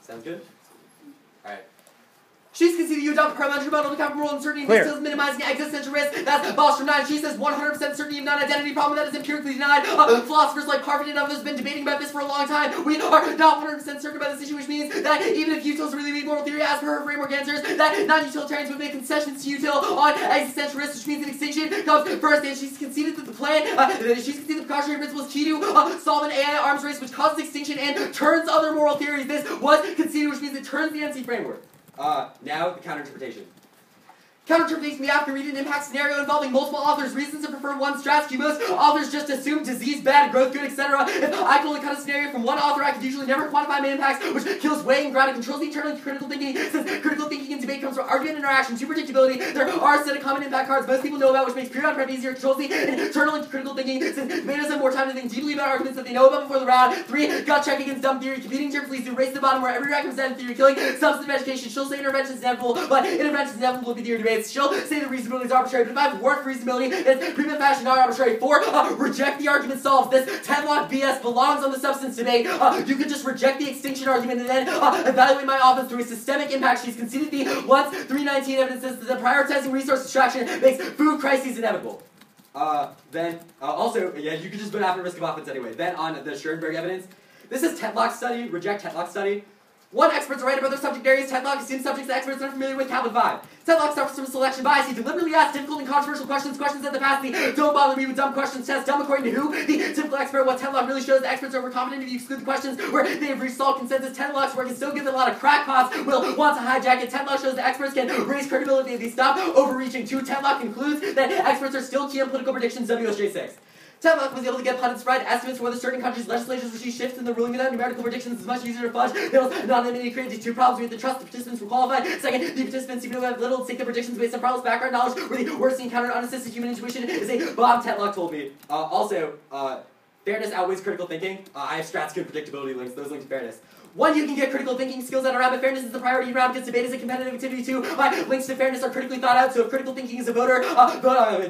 Sounds good? Alright. She's conceded you adopt a parliamentary model to account for moral uncertainty and skills minimizing existential risk. That's Foster 9. She says 100% certainty of non-identity problem that is empirically denied. Philosophers like Parfit and others have been debating about this for a long time. We are not 100% certain about this issue, which means that even if utils really lead moral theory as per her framework answers, that non-utilitarians would make concessions to util on existential risk, which means that extinction comes first. And she's conceded that the plan, she's conceded the precautionary principle is key to solve an AI arms race, which causes extinction and turns other moral theories. This was conceded, which means it turns the NC framework. Now the counterinterpretation. Counterinterpretation, we have to read an impact scenario involving multiple authors, reasons to prefer one strategy. Most authors just assume disease, bad, growth, good, etc. If I can only cut a scenario from one author, I could usually never quantify my impacts, which kills weighing, grounding, controls the internal critical thinking. Since critical thinking and debate comes from argument, interaction, to predictability, there are a set of common impact cards most people know about, which makes period prep easier, controls the internal and critical thinking, since debaters have more time to think deeply about arguments that they know about before the round. 3, gut check against dumb theory, competing terms leads to a race to the bottom where every recommended theory, killing substantive education. She'll say intervention is inevitable, but intervention is inevitable will be theory debates. She'll say the reasonability is arbitrary, but if I have worked reasonability, it's prima facie not arbitrary. 4, reject the argument solved. This 10-lock BS belongs on the substance debate. You could just reject the extinction argument and then evaluate my offense through a systemic impact. She's conceded the once 319 evidence says that prioritizing resource extraction makes food crises inevitable. Also, yeah, you could just vote after risk of offense anyway. Then on the Schoenberg evidence, this is Tetlock study, reject Tetlock study. 1, experts are right about their subject areas. Tetlock assumes subjects that experts are familiar with. Captain 5. Tetlock suffers from selection bias. He deliberately asks difficult and controversial questions that the past don't bother me with dumb questions. Test dumb according to who? The typical expert. What Tetlock really shows, the experts are overconfident if you exclude the questions where they have reached solid consensus. Tetlock's work is so good that a lot of crackpots will want to hijack it. Tetlock shows the experts can raise credibility if they stop overreaching. 2, Tetlock concludes that experts are still key on political predictions. WSJ 6. Tetlock was able to get pundits to provide estimates for whether certain countries' legislatures receive shifts in the ruling without numerical predictions. Is much easier to fudge. Bills anonymity created these 2 problems. We have to trust the participants were qualified. Second, the participants seem to have little to take their predictions based on problems, background knowledge, where the worst encountered unassisted human intuition is a Bob Tetlock told me. Fairness outweighs critical thinking. I have strats good predictability links. Those link to fairness. 1, you can get critical thinking skills out of round, but fairness is the priority round because debate is a competitive activity. 2, my links to fairness are critically thought out, so if critical thinking is a voter,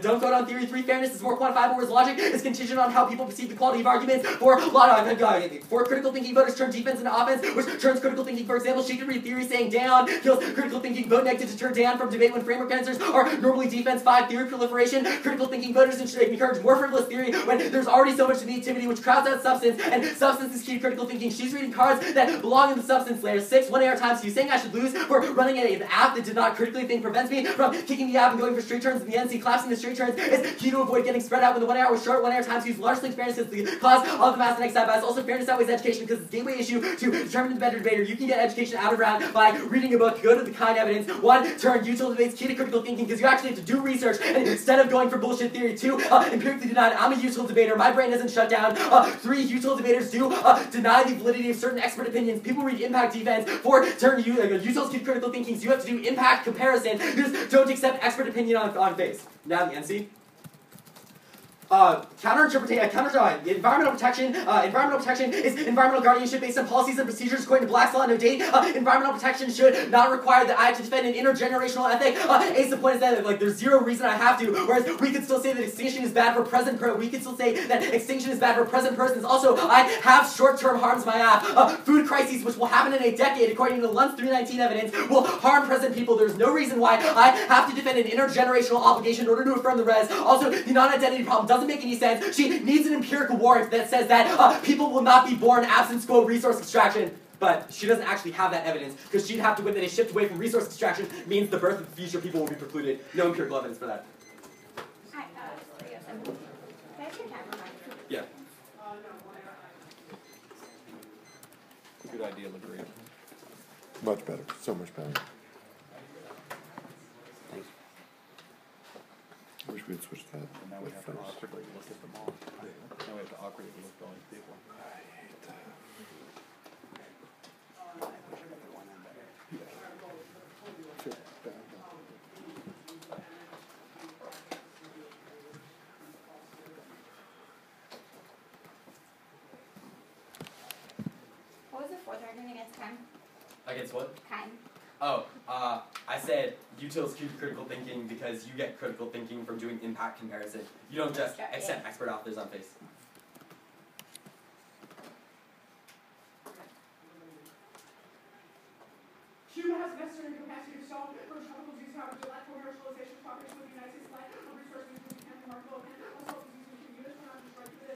don't vote on theory. 3, fairness is more quantifiable, whereas logic is contingent on how people perceive the quality of arguments. 4, critical thinking voters turn defense into offense, which turns critical thinking. For example, she could read theory saying down, kills critical thinking, vote negative to turn down from debate when framework answers are normally defense. 5, theory proliferation, critical thinking voters encourage more frivolous theory when there's already so much negativity, which crowds out substance, and substance is key to critical thinking. She's reading cards that belong in the substance layer. 6, 1 AR times. You saying I should lose for running an app that did not critically think prevents me from kicking the app and going for straight turns in the NC. Collapsing the straight turns is key to avoid getting spread out when the 1 AR was short. 1 AR times use largely fairness as the cause of the mass and side bias. Also, fairness outweighs education because it's a gateway issue to determine the better debater. You can get education out of round by reading a book. Go to the kind evidence. 1, turn util debates key to critical thinking because you actually have to do research and instead of going for bullshit theory. 2, empirically denied. I'm a util debater. My brain isn't shut down. 3, util debaters do deny the validity of certain expert opinions. People read impact defense. 4, turn utils key to critical thinking, so you have to do impact comparison. You just don't accept expert opinion on face. Now the NC. Environmental protection. Environmental protection is environmental guardianship based on policies and procedures according to Black's Law. No date. Environmental protection should not require that I have to defend an intergenerational ethic. Ace, the point is that there's zero reason I have to. Whereas we could still say that extinction is bad for present. We could still say that extinction is bad for present persons. Also, I have short-term harms my app. Food crises, which will happen in a decade, according to the Luntz 319 evidence, will harm present people. There's no reason why I have to defend an intergenerational obligation in order to affirm the res. Also, the non-identity problem doesn't make any sense. She needs an empirical warrant that says that people will not be born absent quo resource extraction. But she doesn't actually have that evidence because she'd have to win that a shift away from resource extraction means the birth of future people will be precluded. No empirical evidence for that. Yeah. Good idea, LaGree. Much better. So much better. Thanks. I wish we'd switch that. And now we have to awkwardly look at them all. Now we have to awkwardly look at all these people. I hate that. I wish I could one in better. I feel bad. What was the fourth argument against Kine? Against what? Kine. Oh, I said utils key to critical thinking because you get critical thinking from doing impact comparison. You don't just accept expert authors on face. Two has the necessary capacity to solve for tropical disease, however, Gillette commercialization cooperation with the United States flag, of resources which can be remarkable, and also disease which can be used for not just right to the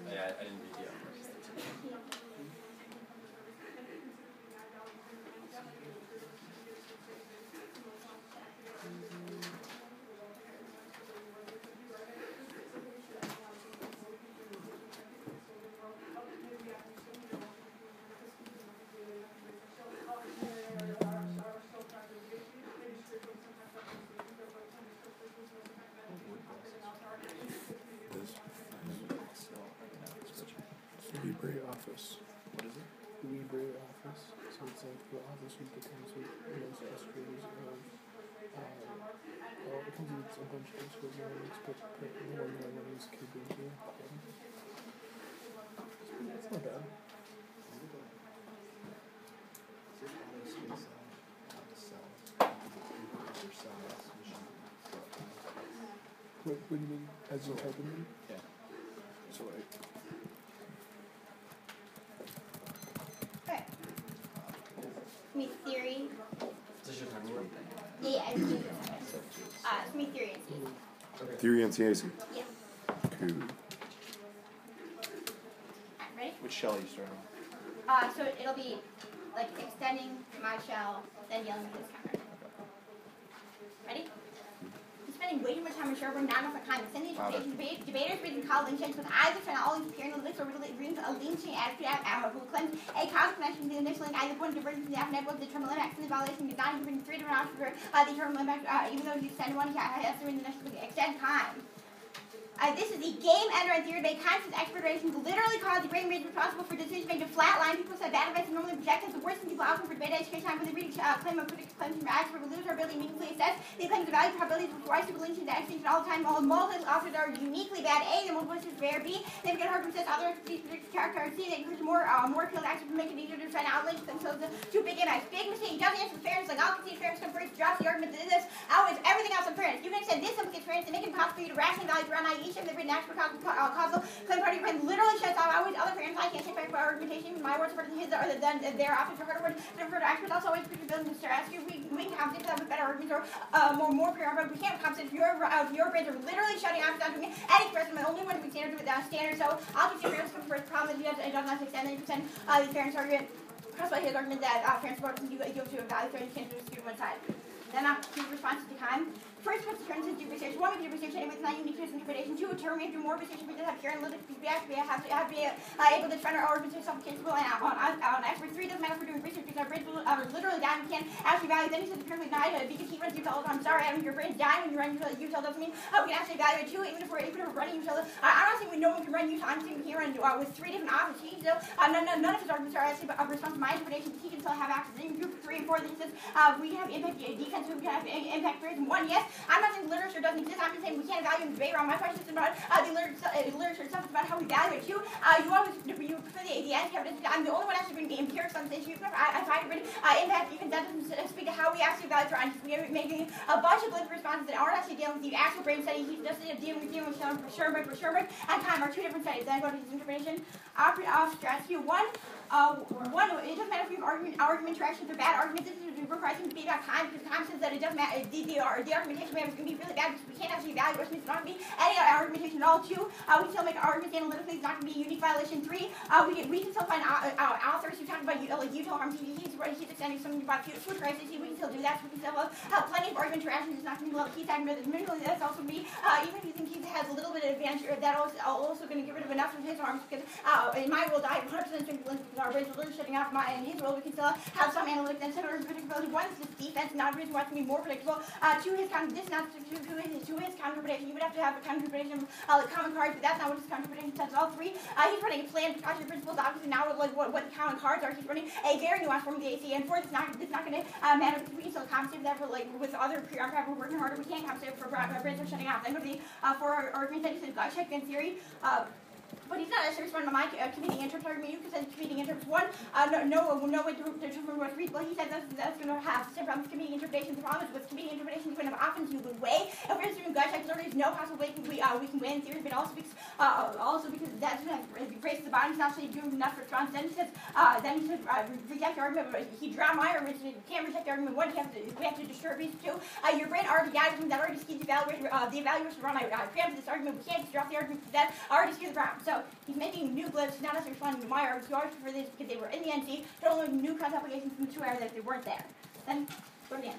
Yeah, I didn't read the Libre office. What is it? Libre office. So it's like the office with the comes with most escrows of well, it comes with a bunch of escrows elements, but the one that I want is KBG. That's not bad. What do you mean? As you type in? Yeah. So like. Okay. Meet theory. This is your next one. Yeah, it's meet theory and C. Theory and CAC. Yeah. Cool. Ready? Which shell are you starting on? So it'll be like extending my shell, then dealing with this counter. Ready? I'm spending way too much time on SharePoint, not enough time. Sending these debaters reading college insurance with either trying all these comparing the links or reading a link chain as who claims a causal connection to the initial link, either one divergence in the app network, the terminal impact, and the validation is not even 3 different options for the terminal impact, even though you send one, I have to read the next link, extend time. This is the game ender and theory debate. Conscious exploration literally cause the brain waves responsible for decision making to flatline. People said bad advice and normally project as the worst thing people often for debate education time when they read claim of predictive claims from acts where we lose our ability to meaningfully assess the claims of value probabilities with rise to believe that extinction all the time. While multiple authors are uniquely bad A, the multiple is rare B. They get hard to assess other these predictive characters C. They encourage more appeal to actions to make it easier to try to outlinks themselves to big impacts. Big mistake. Doesn't answer fairness. Like all concede fairness comes first. Drops the argument that this outweighs everything else in fairness. You can extend this implicates fairness and make it impossible for you to rationally value around each of the written acts for causal claim party friend literally shuts off always other friends. I can't take back for argumentation. My words are better than his, or than their options are harder words. Refer to experts also always preach building to ask you. We can compensate for that with better arguments or more pure arguments. We can't compensate if your brains are literally shutting off down to me. Any expression, the only one we standard with standard. So I'll just say fairness comes first. Problem is it does not extend 90% the fairness argument. That's why his argument that fairness voters can give to a value, so you can't just do one side. Then his response to time. First, what's the turns into research? One, we do research anyway, it's not unique to his interpretation. Two, a term, we have to do more research, we just have pure analytic feedback, we have to be able to defend our arguments self-capable and on expert. Three, doesn't matter if we're doing research because our brains are literally dying, we can't actually value. Then he says apparently not because he runs UTEL all the time. Sorry, Adam, your brain's dying when you run UTEL doesn't mean we can actually evaluate. Two, even if we're running UTEL, I'm not saying we no one can run UTEL, I'm saying we can run with 3 different options. He still, none of his arguments are actually a response to my interpretation, he can still have access. In group 3 and 4, then he says we can have impact defense, we can have impact players. And 1, yes, I'm not saying literature doesn't exist. I'm just saying we can't evaluate the debate around. My question is about the literature itself. It's about how we evaluate. Two, you always prefer the anti-evidence. I'm the only one actually bringing empirics on this issue. I find it impact even that doesn't speak to how we actually evaluate for answers. We are making a bunch of blank responses that aren't actually dealing with the actual brain study. He's just dealing with Schoenberg and time are 2 different studies. Then I go to his interpretation. Off strategy 1. One, it doesn't matter if you have argument interactions or bad arguments. This requires him to be about time because time says that it doesn't matter. The argumentation we have is going to be really bad because we can't actually evaluate. It's not going to be any argumentation at all. 2, we can still make arguments analytically. It's not going to be a unique violation. 3, we can still find authors who talk about Utah harms. He's extending something about food crisis. We can still do that. So we can still have plenty of argument interactions. It's not going to be a lot of key talking about this. Minimally, that's also going to be even if you think he has a little bit of advantage, that also going to get rid of enough of his harms because in my world I have 100% strength because our brains are literally shutting off. In his world, we can still have some analytics and center predictability. 1 is his defense, not a reason why it's going to be more predictable. 2, his counter prediction. You would have to have a counter prediction like common cards, but that's not what his counter prediction says at all. 3, he's running a plan because the principles obviously now like what the common cards are. He's running a very nuanced form of the AC. And 4, it's not going to matter because we can still compensate that for like with other pre-archive we're working harder. We can't compensate for brains are shutting off. Then go to the for our argument that he said gut check in theory. But he's not necessarily responding to my competing interest argument. You can say competing interest. 1, no way to determine what's reasonable. He said that's going to have some problems with competing interpretation. The problem is with competing interpretation, it's going to have often to weigh. If we're doing gut checks, there is no possible way we can win in theory, but also because that's going to raise the bottom. He's not actually doing enough response. Then he says reject the argument. But he dropped my argument. So you can't reject the argument. 1, we have to disturb these. 2, your brain already got it. That already skews the evaluation wrong. I preempted this argument. We can't just drop the argument because that already skews the problem. So he's making new glyphs, he's not necessarily responding to my arguments. He always prefer this because they were in the NC, but only new cross applications from the 2 areas that they weren't there. Then go to the NC.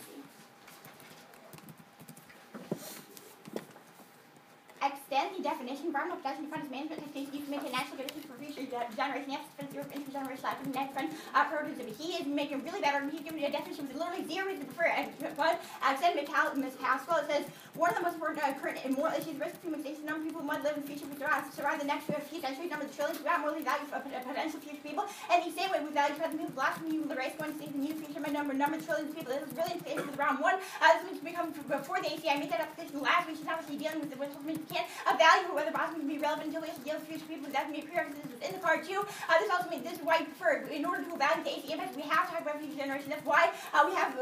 Extend the definition. Environmental protection defines management techniques used to maintain natural conditions for future generation. Intergeneration life and next friend productivity. He is making really bad arguments. He's giving you a definition with literally 0 reason to prefer it. But extend Ms. Haskell, it says one of the most important current and moral issues risk of human safety. The number of people who might live in the future to survive the next few centuries. Number of trillions. We got morally value for potential future people. And the same way we value present people. The last from you, the race going to see the new future. My number of trillions of people. This is really in favor of round 1. This means become before the AC. I made that application last week. She's obviously dealing with the which means you can't evaluate whether Boston can be relevant until we have to deal with future people. That can be a prerequisite within the card too. This also means this is why you prefer. In order to evaluate the AC impacts, we have to talk about future generation. That's why we have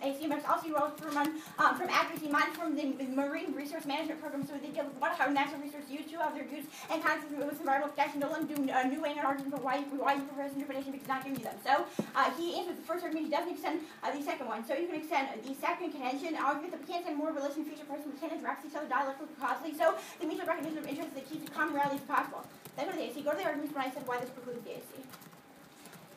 AC impacts. Also, you also from accuracy, mine from the marine resource management program. So they deal with how natural resources use, 2 how they're used, and constantly with environmental protection. Don't let them do new weighing and arguments about why you prefer this interpretation because it's not giving you them. So he answers the first argument. He doesn't extend the second one. So you can extend the second contention argument that we can't send more relation to future person. We can't interact with each other dialectically causally. So the mutual recognition of interest that keeps the common reality as possible. Then go to the AC. Go to the arguments when I said why this precludes the AC.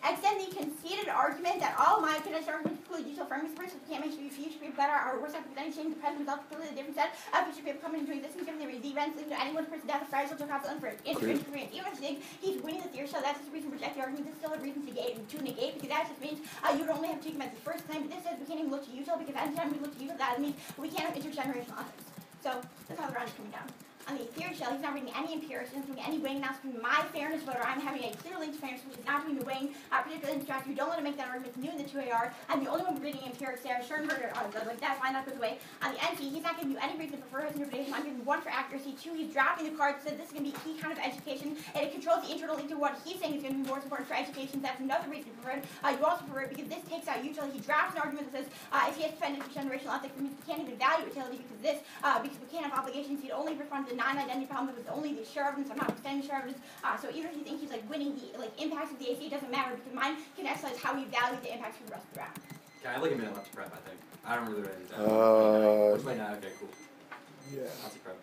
Extend the conceded argument that all my convention arguments include useful framing first, so we can't make sure future people better or worse after any change the present result completely different set of future people coming and doing this and giving the events leading to any one person death of Friday social conflict for interference. Even if he's winning the theory, so that's just a reason to reject the argument. This is still a reason to negate because that just means you would only have to take him as the first claim, but this says we can't even look to Utah because anytime we look to Utah, that means we can't have intergenerational ethics. So that's how the round is coming down. On the theory shell, he's not reading any empiricism, doing any weighing analysis. My fairness voter, I'm having a clear link to fairness, which is not doing the weighing, particularly in strategy. Don't let him make that argument. It's new in the 2AR. I'm the only one reading empirics there. Schoenberger, like that, fine, that goes away. On the NC, he's not giving you any reason to prefer his interpretation. I'm giving 1 for accuracy. 2, he's dropping the card, so this is going to be key kind of education, and it controls the internal link to what he's saying is going to be more important for education. That's another reason to prefer it. You also prefer it because this takes out utility. He drops an argument that says if he has defended generational ethics, it means we can't even value utility because we can't have obligations. He'd only respond to the non-identity problem with only the share evidence. I'm not extending share evidence. So even if you think he's winning the impacts of the AC, it doesn't matter because mine can exercise how we value the impacts for the rest of the round. Okay, I have like a minute left to prep, I think. I don't really ready to Which way now? Okay, cool. Yeah. I'll see prep.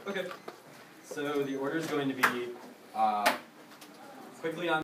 Okay. So the order is going to be quickly on